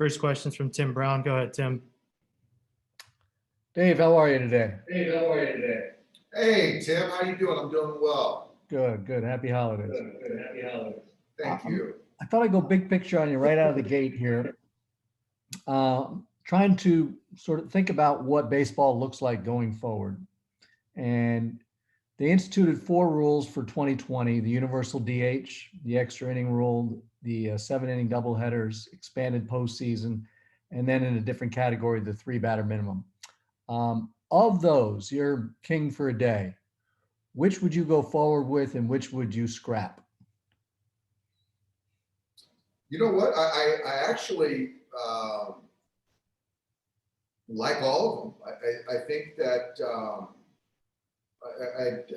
First question's from Tim Brown. Go ahead, Tim. Dave, how are you today? Hey, Tim, how you doing? I'm doing well. Good. Happy holidays. Thank you. I thought I'd go big picture on you right out of the gate here. Trying to sort of think about what baseball looks like going forward. And they instituted 4 rules for 2020, the universal DH, the extra inning rule, the 7-inning doubleheaders, expanded postseason, and then in a different category, the 3-batter minimum. Of those, you're king for a day. Which would you go forward with and which would you scrap? You know what? I actually like all of them. I think that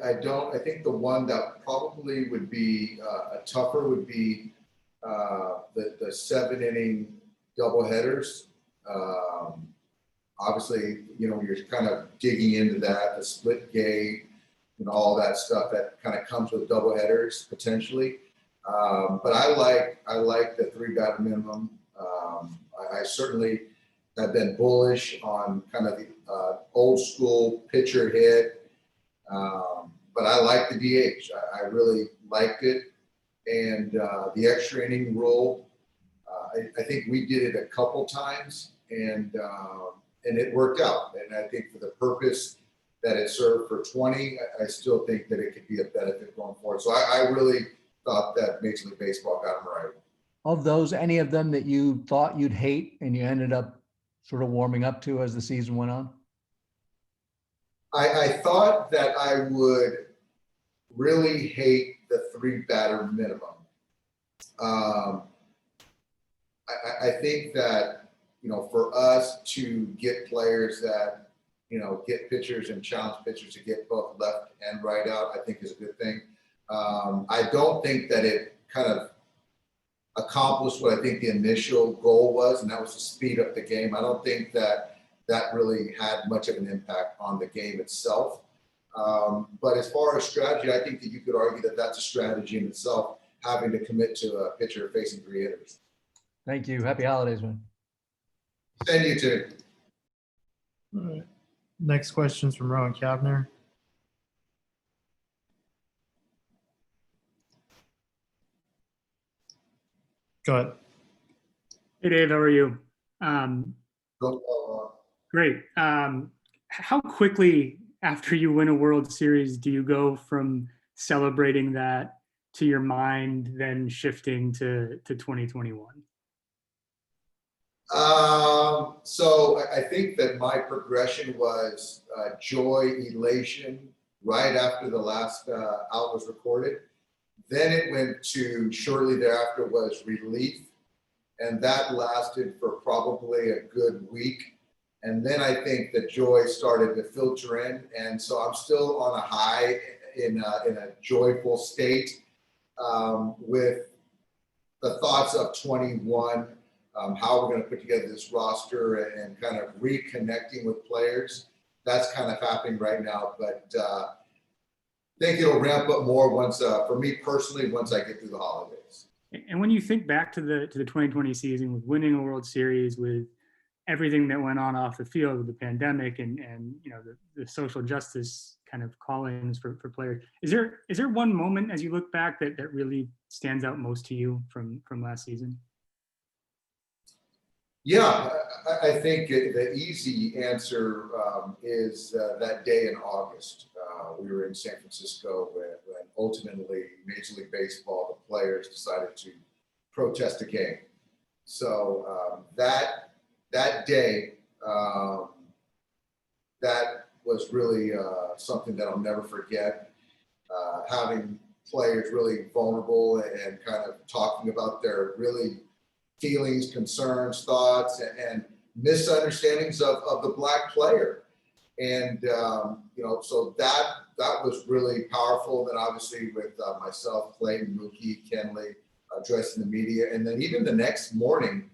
I think the one that probably would be tougher would be the 7-inning doubleheaders. Obviously, you're kind of digging into that, the split gate and all that stuff that kind of comes with doubleheaders potentially. But I like the 3-batter minimum. I certainly have been bullish on kind of the old school pitcher hit. But I like the DH. I really liked it. And the extra inning rule, I think we did it a couple times and it worked out. And I think for the purpose that it served for 20, I still think that it could be a benefit going forward. So I really thought that Major League Baseball got them right. Of those, any of them that you thought you'd hate and you ended up sort of warming up to as the season went on? I thought that I would really hate the 3-batter minimum. I think that, for us to get players that, get pitchers and challenge pitchers to get both left and right out, I think is a good thing. I don't think that it kind of accomplished what I think the initial goal was, and that was to speed up the game. I don't think that really had much of an impact on the game itself. But as far as strategy, I think that you could argue that that's a strategy in itself, having to commit to a pitcher facing 3 hitters. Thank you. Happy holidays, man. And you too. All right. Next question's from Rowan Kavner. Go ahead. Hey, Dave, how are you? Go, Great. How quickly after you win a World Series do you go from celebrating that to your mind then shifting to 2021? So I think that my progression was joy, elation right after the last out was recorded. Then it went to shortly thereafter was relief. And that lasted for probably a good week. And then I think the joy started to filter in. And so I'm still on a high in a joyful state with the thoughts of 21, how we're going to put together this roster and kind of reconnecting with players. That's kind of happening right now. But I think it'll ramp up more once, for me personally, once I get through the holidays. And when you think back to the 2020 season with winning a World Series, with everything that went on off the field with the pandemic and the social justice kind of callings for players, is there one moment as you look back that really stands out most to you from last season? Yeah, I think the easy answer is that day in August. We were in San Francisco when ultimately Major League Baseball, the players decided to protest the game. So that day, that was really something that I'll never forget. Having players really vulnerable and kind of talking about their really feelings, concerns, thoughts, and misunderstandings of the Black player. And, so that was really powerful. Then obviously with myself, Clayton, Mookie, Kenley, addressing the media. And then even the next morning,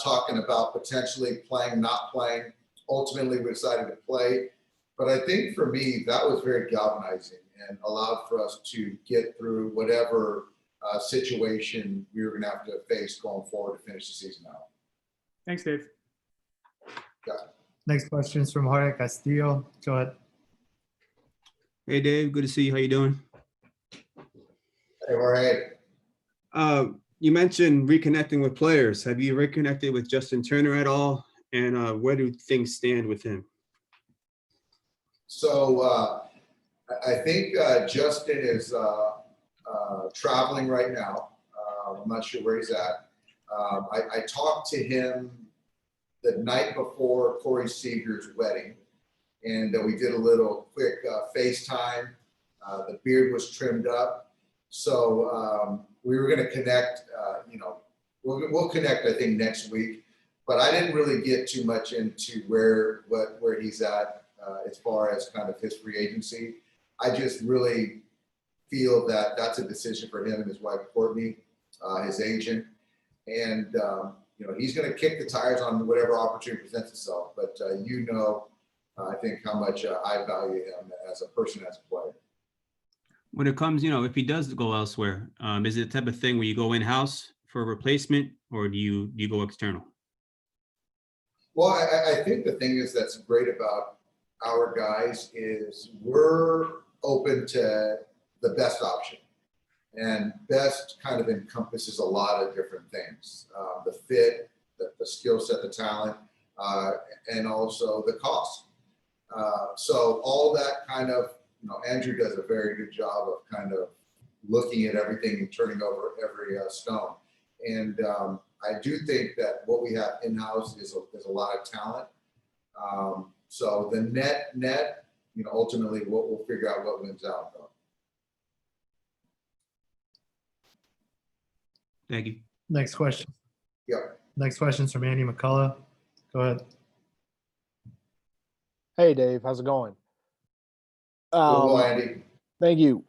talking about potentially playing, not playing. Ultimately, we decided to play. But I think for me, that was very galvanizing and allowed for us to get through whatever situation we were going to have to face going forward to finish the season out. Thanks, Dave. Next question is from Jorge Castillo. Go ahead. Hey, Dave. Good to see you. How you doing? Hey, Jorge. You mentioned reconnecting with players. Have you reconnected with Justin Turner at all? And where do things stand with him? So I think Justin is traveling right now. I'm not sure where he's at. I talked to him the night before Corey Seager's wedding, and we did a little quick FaceTime. The beard was trimmed up. So we were going to connect, we'll connect, I think, next week. But I didn't really get too much into where he's at as far as kind of his free agency. I just really feel that that's a decision for him and his wife, Courtney, his agent. And, he's going to kick the tires on whatever opportunity presents itself. But, I think how much I value him as a person, as a player. When it comes, if he does go elsewhere, is it the type of thing where you go in-house for a replacement, or do you go external? Well, I think the thing is that's great about our guys is we're open to the best option. And best kind of encompasses a lot of different things. The fit, the skill set, the talent, and also the cost. So all that kind of, Andrew does a very good job of kind of looking at everything and turning over every stone. And I do think that what we have in-house is a lot of talent. So the net, ultimately we'll figure out what wins out though. Thank you. Next question. Yep. Next question is from Andy McCullough. Go ahead. Hey, Dave. How's it going? Go, Andy. Thank you.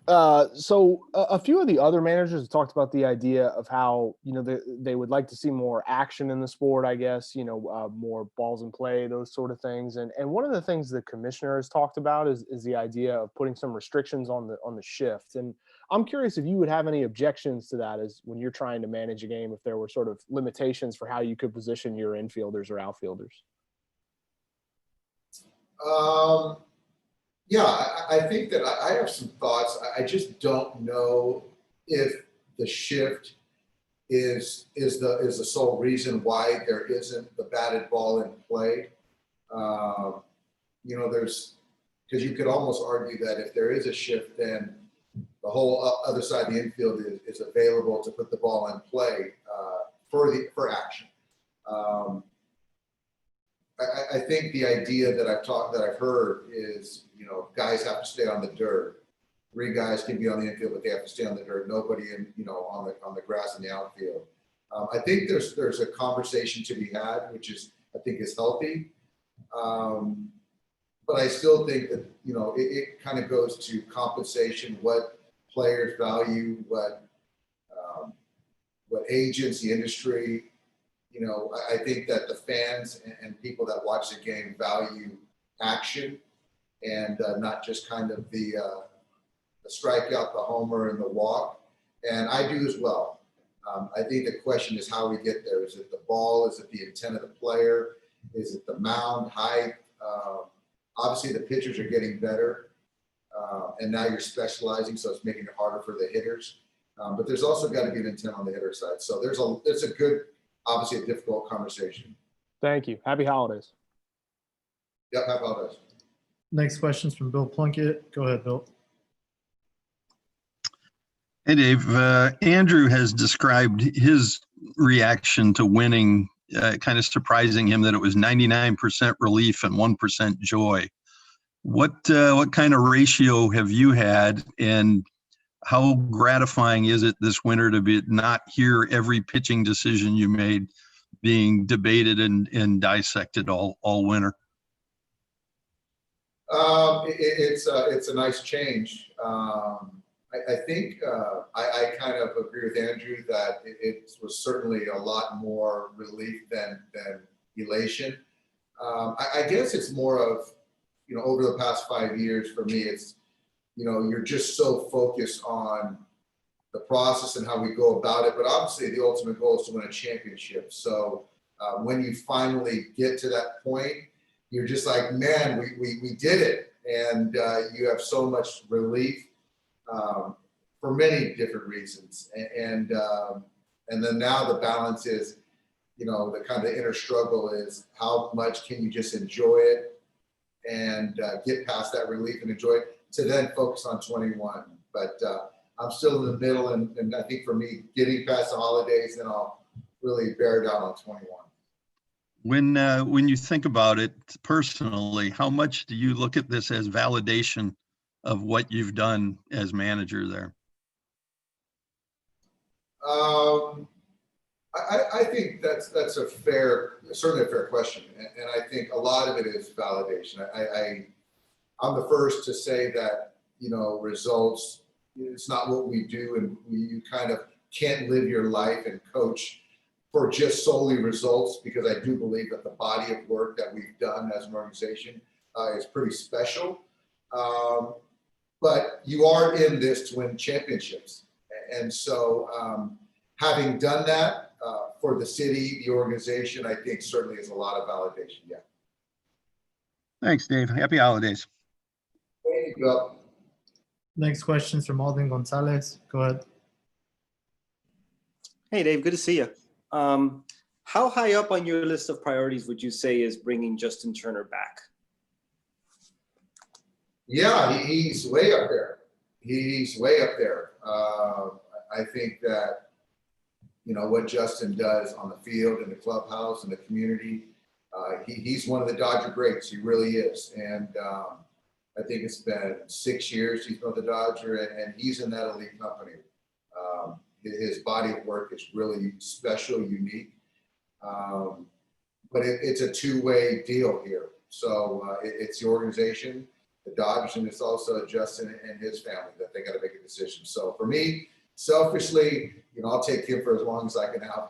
So a few of the other managers have talked about the idea of how, they would like to see more action in the sport, I guess, more balls in play, those sort of things. And one of the things the commissioner has talked about is the idea of putting some restrictions on the shift. And I'm curious if you would have any objections to that as when you're trying to manage a game, if there were sort of limitations for how you could position your infielders or outfielders. Yeah, I think that I have some thoughts. I just don't know if the shift is the sole reason why there isn't the batted ball in play. Because you could almost argue that if there is a shift, then the whole other side of the infield is available to put the ball in play for action. I think the idea that I've heard is, guys have to stay on the dirt. 3 guys can be on the infield, but they have to stay on the dirt. Nobody on the grass in the outfield. I think there's a conversation to be had, which I think is healthy. But I still think that, it kind of goes to compensation, what players value, what agents, the industry. I think that the fans and people that watch the game value action and not just kind of the strikeout, the homer, and the walk. And I do as well. I think the question is how we get there. Is it the ball? Is it the intent of the player? Is it the mound height? Obviously, the pitchers are getting better, and now you're specializing, so it's making it harder for the hitters. But there's also got to be an intent on the hitter side. So it's a good, obviously a difficult conversation. Thank you. Happy holidays. Yep, happy holidays. Next question is from Bill Plunkett. Go ahead, Bill. Hey, Dave. Andrew has described his reaction to winning, kind of surprising him that it was 99% relief and 1% joy. What kind of ratio have you had, and how gratifying is it this winter to not hear every pitching decision you made being debated and dissected all winter? It's a nice change. I think I kind of agree with Andrew that it was certainly a lot more relief than elation. I guess it's more of, over the past 5 years for me, it's, you're just so focused on the process and how we go about it. But obviously the ultimate goal is to win a championship. So when you finally get to that point, you're just like, man, we did it. And you have so much relief for many different reasons. And then now the balance is, the kind of inner struggle is how much can you just enjoy it and get past that relief and enjoy it to then focus on 21. But I'm still in the middle, and I think for me, getting past the holidays, then I'll really bear down on 21. When you think about it personally, how much do you look at this as validation of what you've done as manager there? I think that's certainly a fair question, and I think a lot of it is validation. I'm the first to say that results, it's not what we do, and you kind of can't live your life and coach for just solely results, because I do believe that the body of work that we've done as an organization is pretty special. But you are in this to win championships, and so having done that for the city, the organization, I think certainly is a lot of validation. Yeah. Thanks, Dave. Happy holidays. There you go. Next question's from Alden Gonzalez. Go ahead. Hey, Dave, good to see you. How high up on your list of priorities would you say is bringing Justin Turner back? Yeah, he's way up there. He's way up there. I think that, what Justin does on the field, in the clubhouse, in the community, he's one of the Dodger greats. He really is. And I think it's been 6 years he's been with the Dodger, and he's in that elite company. His body of work is really special, unique. But it's a two-way deal here. So it's the organization, the Dodgers, and it's also Justin and his family that they got to make a decision. So for me, selfishly, I'll take him for as long as I can have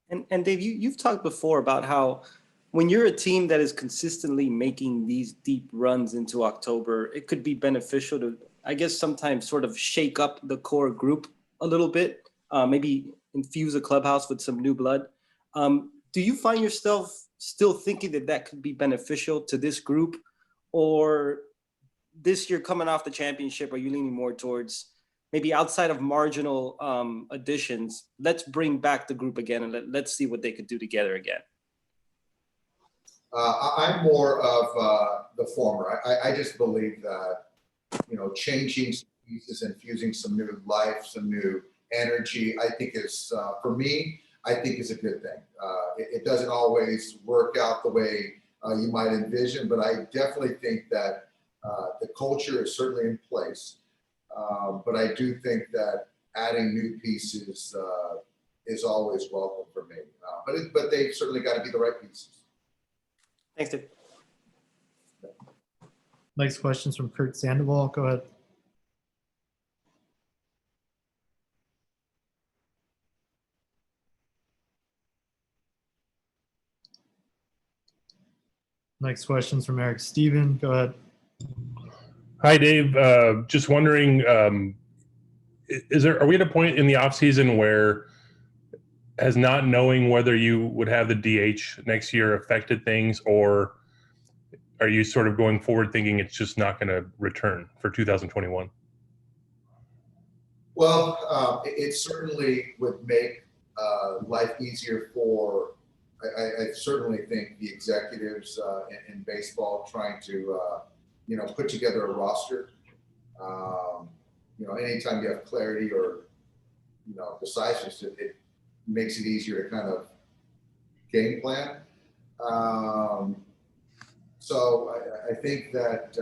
him. And Dave, you've talked before about how when you're a team that is consistently making these deep runs into October, it could be beneficial to, I guess, sometimes sort of shake up the core group a little bit, maybe infuse a clubhouse with some new blood. Do you find yourself still thinking that could be beneficial to this group? Or this year coming off the championship, are you leaning more towards maybe outside of marginal additions, let's bring back the group again and let's see what they could do together again? I'm more of the former. I just believe that, changing some pieces, infusing some new life, some new energy, I think is, for me, I think is a good thing. It doesn't always work out the way you might envision, but I definitely think that the culture is certainly in place. But I do think that adding new pieces is always welcome for me. But they've certainly got to be the right pieces. Thanks, Dave. Next question's from Kurt Sandoval. Go ahead. Next question's from Eric Steven. Go ahead. Hi, Dave. Just wondering, are we at a point in the offseason where has not knowing whether you would have the DH next year affected things, or are you sort of going forward thinking it's just not going to return for 2021? Well, it certainly would make life easier for, I certainly think, the executives in baseball trying to, put together a roster. Anytime you have clarity or, decisiveness, it makes it easier to kind of game plan. So I think that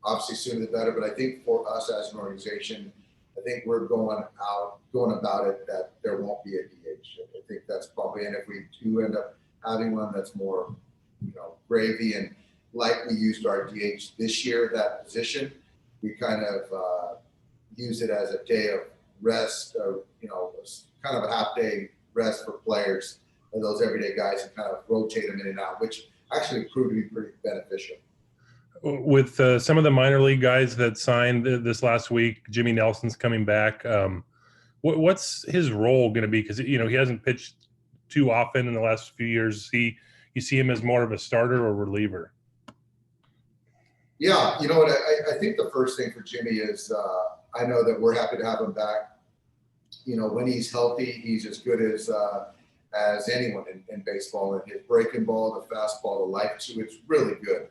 obviously sooner the better, but I think for us as an organization, I think we're going about it that there won't be a DH. I think that's probably, and if we do end up having one, that's more, gravy. And like we used our DH this year, that position, we kind of use it as a day of rest, kind of a half day rest for players and those everyday guys, and kind of rotate them in and out, which actually proved to be pretty beneficial. With some of the minor league guys that signed this last week, Jimmy Nelson's coming back. What's his role going to be? Because he hasn't pitched too often in the last few years? You see him as more of a starter or reliever? Yeah, you know what? I think the first thing for Jimmy is I know that we're happy to have him back. You know, when he's healthy, he's as good as anyone in baseball. And his breaking ball, the fastball, the life to it's really good.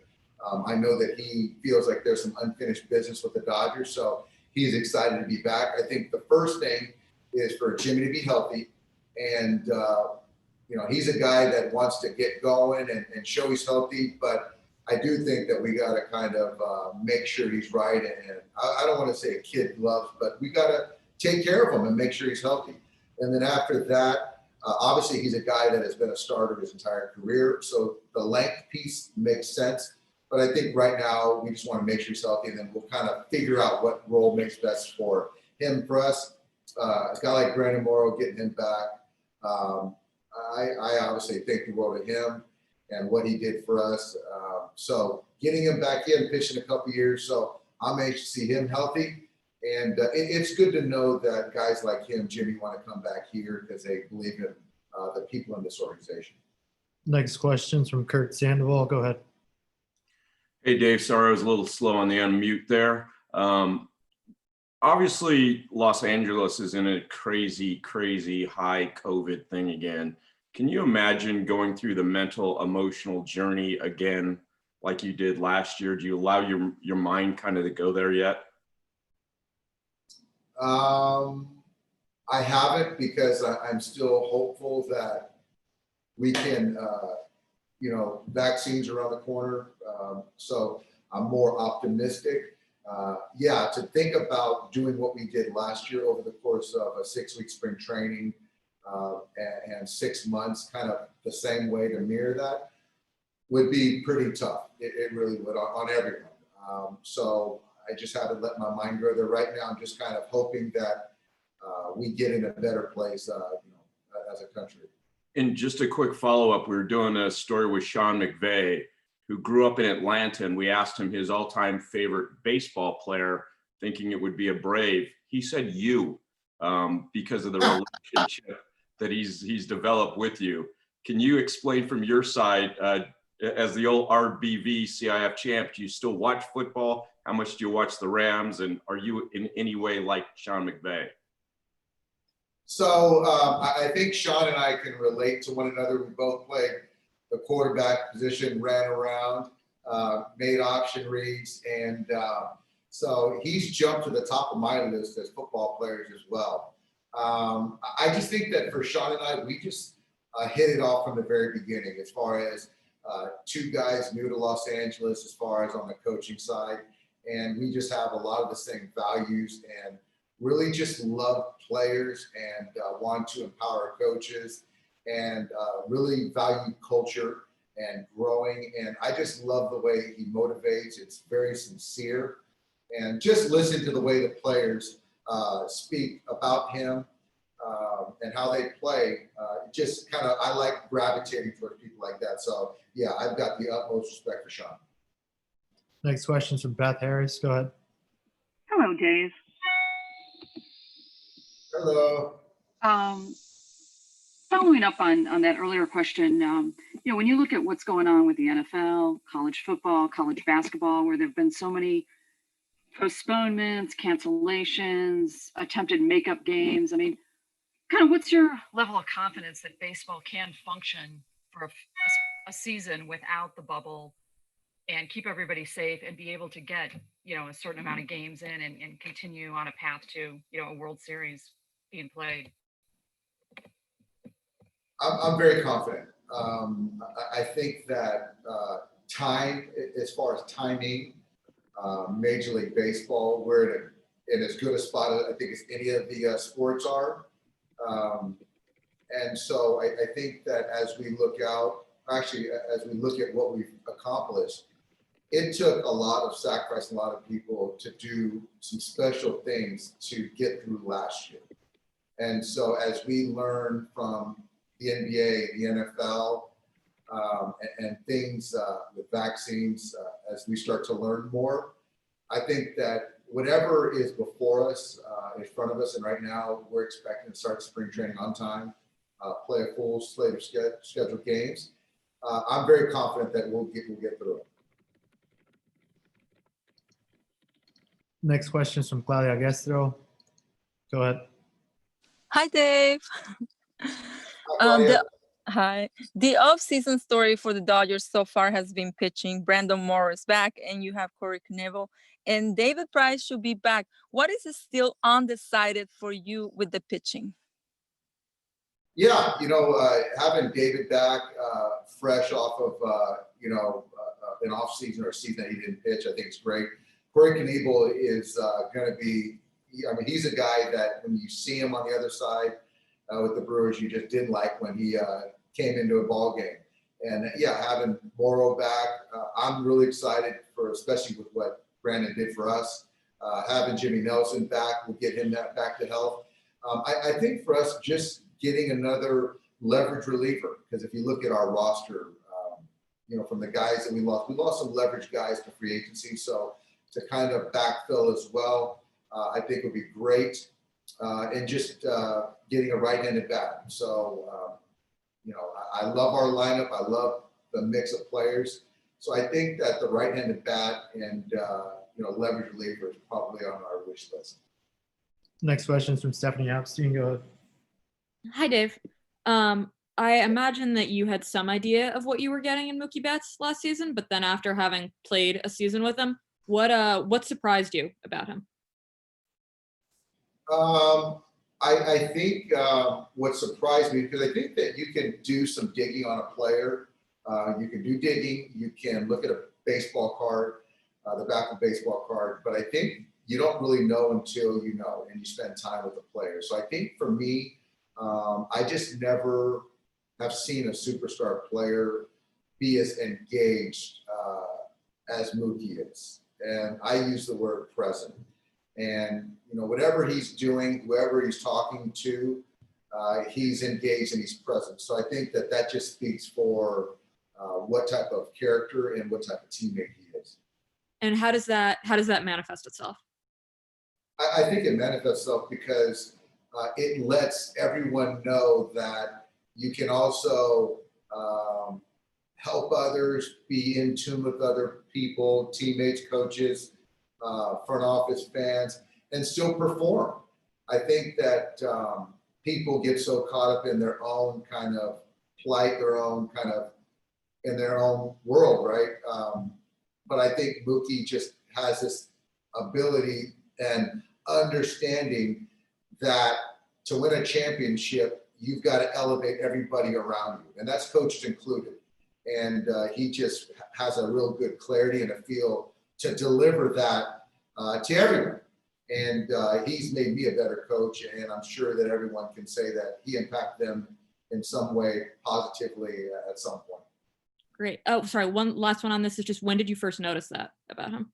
I know that he feels like there's some unfinished business with the Dodgers, so he's excited to be back. I think the first thing is for Jimmy to be healthy, and you know, he's a guy that wants to get going and show he's healthy, but I do think that we got to kind of make sure he's right. And I don't want to say a kid gloves, but we got to take care of him and make sure he's healthy. And then after that, obviously he's a guy that has been a starter his entire career. So the length piece makes sense. But I think right now we just want to make sure he's healthy, and then we'll kind of figure out what role makes best for him. For us, a guy like Brandon Morrow, getting him back, I obviously think the world of him and what he did for us. So getting him back in, pitching a couple years. So I'm anxious to see him healthy. And it's good to know that guys like him, Jimmy, want to come back here because they believe in the people in this organization. Next question's from Kurt Sandoval. Go ahead. Hey, Dave. Sorry I was a little slow on the unmute there. Obviously, Los Angeles is in a crazy, crazy high COVID thing again. Can you imagine going through the mental, emotional journey again like you did last year? Do you allow your mind kind of to go there yet? I haven't, because I'm still hopeful that we can, you know, vaccines around the corner. So I'm more optimistic. Yeah, to think about doing what we did last year over the course of a 6-week spring training and 6 months, kind of the same way to mirror that, would be pretty tough. It really would on everyone. So I just haven't let my mind go there right now. I'm just kind of hoping that we get in a better place, you know, as a country. And just a quick follow-up, we were doing a story with Sean McVay, who grew up in Atlanta, and we asked him his all-time favorite baseball player, thinking it would be a Brave. He said you, because of the relationship that he's developed with you. Can you explain from your side, as the old RBV CIF champ, do you still watch football? How much do you watch the Rams? And are you in any way like Sean McVay? So I think Sean and I can relate to one another. We both played the quarterback position, ran around, made option reads, and so he's jumped to the top of my list as football players as well. I just think that for Sean and I, we just hit it off from the very beginning, as far as two guys new to Los Angeles, as far as on the coaching side, and we just have a lot of the same values and really just love players and want to empower coaches and really value culture and growing. And I just love the way he motivates. It's very sincere. And just listen to the way the players speak about him and how they play. Just kind of, I like gravitating towards people like that. So yeah, I've got the utmost respect for Sean. Next question's from Beth Harris. Go ahead. Hello, Dave. Hello. Following up on that earlier question, you know, when you look at what's going on with the NFL, college football, college basketball, where there have been so many postponements, cancellations, attempted makeup games, I mean, kind of what's your level of confidence that baseball can function for a season without the bubble and keep everybody safe and be able to get, you know, a certain amount of games in and continue on a path to, you know, a World Series being played? I'm very confident. I think that time, as far as timing, Major League Baseball, we're in as good a spot I think as any of the sports are. And so I think that as we look out, actually, as we look at what we've accomplished, it took a lot of sacrifice, a lot of people to do some special things to get through last year. And so as we learn from the NBA, the NFL, and things with vaccines, as we start to learn more, I think that whatever is before us, in front of us, and right now we're expecting to start spring training on time. play a full slate of scheduled games. I'm very confident that we'll get through it. Next question is from Claudia Gestro. Go ahead. Hi, Dave. Claudia. Hi. The off-season story for the Dodgers so far has been pitching. Brandon Morris back, and you have Corey Knebel, and David Price should be back. What is still undecided for you with the pitching? Yeah, having David back, fresh off of an off season or a season that he didn't pitch, I think it's great. Corey Knebel is going to be. He's a guy that when you see him on the other side with the Brewers, you just didn't like when he came into a ball game. And having Morrow back, I'm really excited for, especially with what Brandon did for us. Having Jimmy Nelson back will get him back to health. I think for us, just getting another leverage reliever, because if you look at our roster, from the guys that we lost some leverage guys to free agency. So to kind of backfill as well, I think would be great. And just getting a right-handed bat. So, I love our lineup. I love the mix of players. So I think that the right-handed bat and, leverage reliever is probably on our wish list. Next question is from Stephanie Epstein. Go ahead. Hi, Dave. I imagine that you had some idea of what you were getting in Mookie Betts last season, but then after having played a season with him, what surprised you about him? I think what surprised me, because I think that you can do some digging on a player. You can do digging. You can look at a baseball card, the back of a baseball card. But I think you don't really know until you know and you spend time with the player. So I think for me, I just never have seen a superstar player be as engaged as Mookie is. And I use the word present. And, whatever he's doing, whoever he's talking to, he's engaged and he's present. So I think that just speaks for what type of character and what type of teammate he is. And how does that manifest itself? I think it manifests itself because it lets everyone know that you can also help others, be in tune with other people, teammates, coaches, front office, fans, and still perform. I think that people get so caught up in their own kind of plight, in their own world, right? But I think Mookie just has this ability and understanding that to win a championship, you've got to elevate everybody around you, and that's coaches included. And he just has a real good clarity and a feel to deliver that to everyone. And he's made me a better coach, and I'm sure that everyone can say that he impacted them in some way positively at some point. Great. Oh, sorry. One last one on this is just, when did you first notice that about him?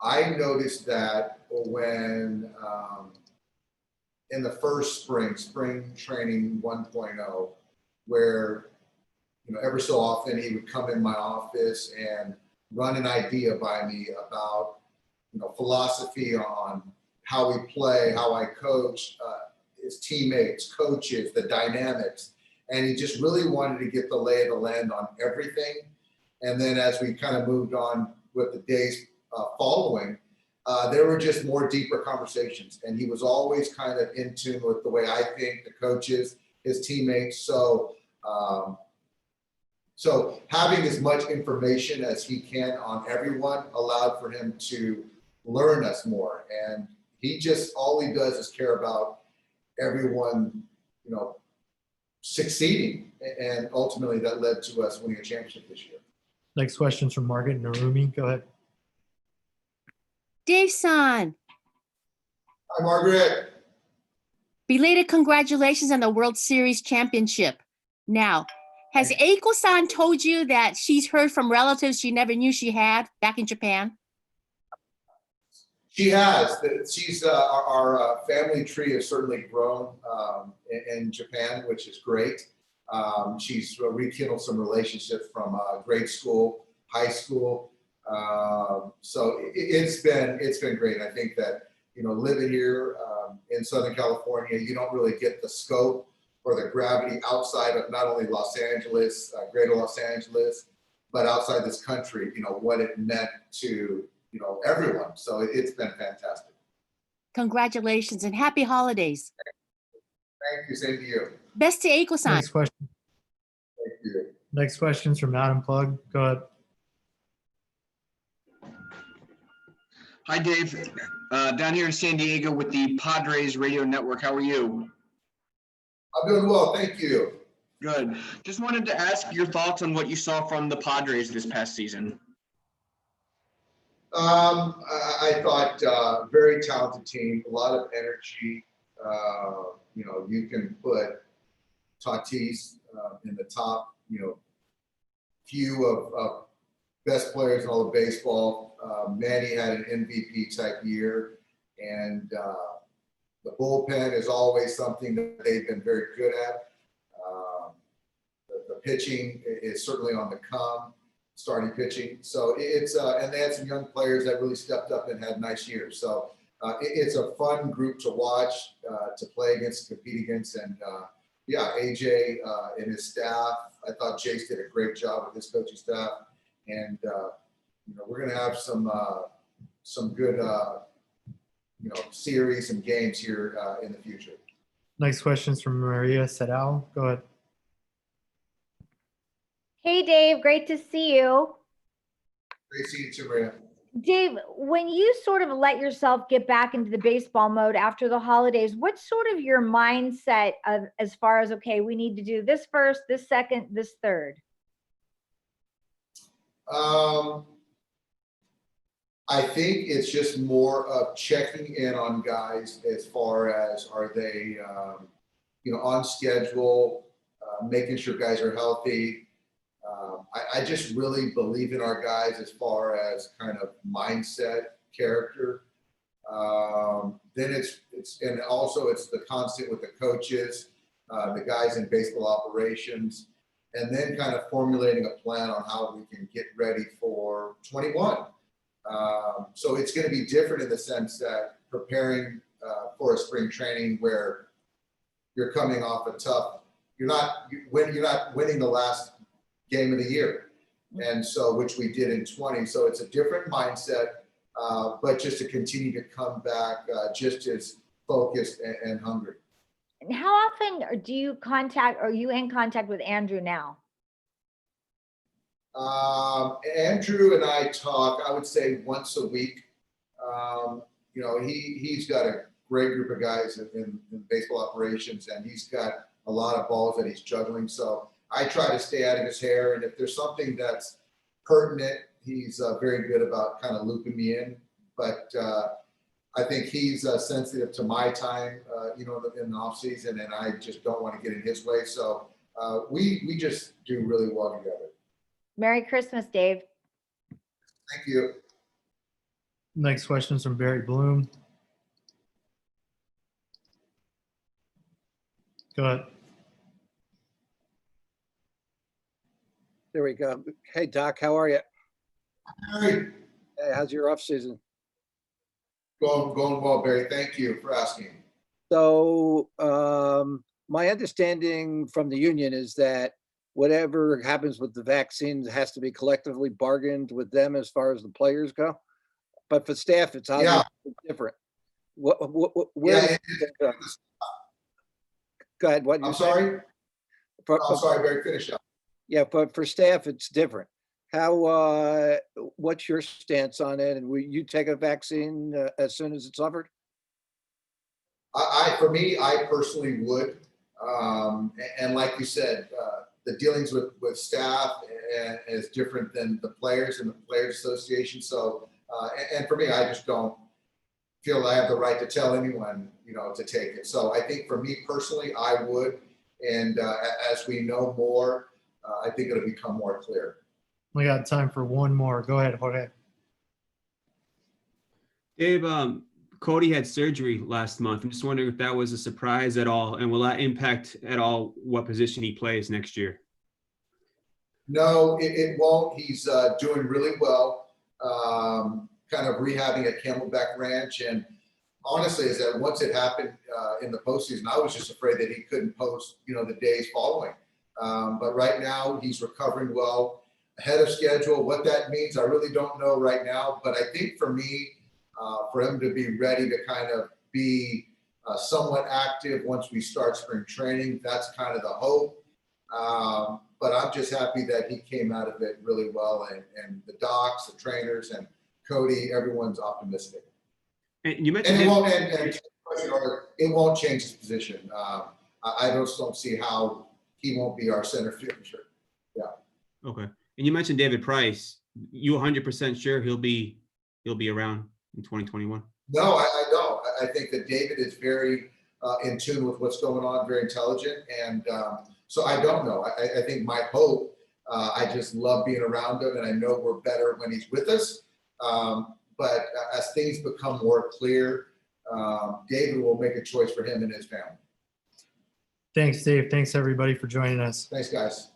I noticed that when in the first spring training 1.0, where ever so often he would come in my office and run an idea by me about philosophy on how we play, how I coach, his teammates, coaches, the dynamics. And he just really wanted to get the lay of the land on everything. And then as we kind of moved on with the days following, there were just more deeper conversations. And he was always kind of in tune with the way I think, the coaches, his teammates. So having as much information as he can on everyone allowed for him to learn us more. And all he does is care about everyone, succeeding. And ultimately that led to us winning a championship this year. Next question's from Margaret Narumi. Go ahead. Dave-san. Hi, Margaret. Belated congratulations on the World Series championship. Now, has Eiko-san told you that she's heard from relatives she never knew she had back in Japan? She has. She's our family tree has certainly grown in Japan, which is great. She's rekindled some relationships from grade school, high school. So it's been great. I think that living here in Southern California, you don't really get the scope or the gravity outside of not only Los Angeles, greater Los Angeles, but outside this country, what it meant to, everyone. So it's been fantastic. Congratulations and happy holidays. Thank you. Same to you. Best to Eiko-san. Next question. Thank you. Next question's from Adam Plug. Go ahead. Hi, Dave. Down here in San Diego with the Padres Radio Network. How are you? I'm doing well. Thank you. Good. Just wanted to ask your thoughts on what you saw from the Padres this past season. I thought very talented team, a lot of energy. You can put Tatis in the top, few of best players in all of baseball. Manny had an MVP type year, and the bullpen is always something that they've been very good at. The pitching is certainly on the come, starting pitching. So it's and they had some young players that really stepped up and had nice years. So it's a fun group to watch, to play against, compete against, and AJ and his staff. I thought Chase did a great job with his coaching staff, and we're going to have some good series and games here in the future. Next question's from Maria Sedal. Go ahead. Hey, Dave, great to see you. Great seeing you too, Maria. Dave, when you sort of let yourself get back into the baseball mode after the holidays, what's sort of your mindset of as far as, okay, we need to do this first, this second, this third? I think it's just more of checking in on guys as far as are they, on schedule, making sure guys are healthy. I just really believe in our guys as far as kind of mindset, character. Then and also it's the constant with the coaches, the guys in baseball operations, and then kind of formulating a plan on how we can get ready for 21. So it's going to be different in the sense that preparing for a spring training where you're coming off a tough, you're not winning the last game of the year. And so, which we did in 20. So it's a different mindset, but just to continue to come back just as focused and hungry. And how often do you are you in contact with Andrew now? Andrew and I talk, I would say once a week. He's got a great group of guys in baseball operations, and he's got a lot of balls that he's juggling. So I try to stay out of his hair, and if there's something that's pertinent, he's very good about kind of looping me in. But I think he's sensitive to my time, in the off season, and I just don't want to get in his way. So we just do really well together. Merry Christmas, Dave. Thank you. Next question is from Barry Bloom. Go ahead. There we go. Hey, Doc, how are you? Barry. Hey, how's your off season? Going well, Barry. Thank you for asking. So my understanding from the union is that whatever happens with the vaccines has to be collectively bargained with them as far as the players go. But for staff, it's obviously different. Where go ahead. What I'm sorry? I'm sorry, Barry. Finish up. Yeah, but for staff, it's different. How? What's your stance on it? And will you take a vaccine as soon as it's offered? For me, I personally would. And like you said, the dealings with staff is different than the players and the Players Association. So, and for me, I just don't feel I have the right to tell anyone, to take it. So I think for me personally, I would. And as we know more, I think it'll become more clear. We got time for one more. Go ahead, Jorge. Dave, Cody had surgery last month. I'm just wondering if that was a surprise at all, and will that impact at all what position he plays next year? No, it won't. He's doing really well, kind of rehabbing at Camelback Ranch. And honestly is that once it happened in the postseason, I was just afraid that he couldn't post, the days following. But right now he's recovering well, ahead of schedule. What that means, I really don't know right now. But I think for me, for him to be ready to kind of be somewhat active once we start spring training, that's kind of the hope. But I'm just happy that he came out of it really well, and the docs, the trainers, and Cody, everyone's optimistic. And you mentioned And him- it won't change his position. I just don't see how he won't be our center fielder. Yeah. Okay. And you mentioned David Price. You 100% sure he'll be around in 2021? No, I don't. I think that David is very in tune with what's going on, very intelligent, and so I don't know. I think my hope. I just love being around him, and I know we're better when he's with us. But as things become more clear, David will make a choice for him and his family. Thanks, Dave. Thanks, everybody, for joining us. Thanks, guys.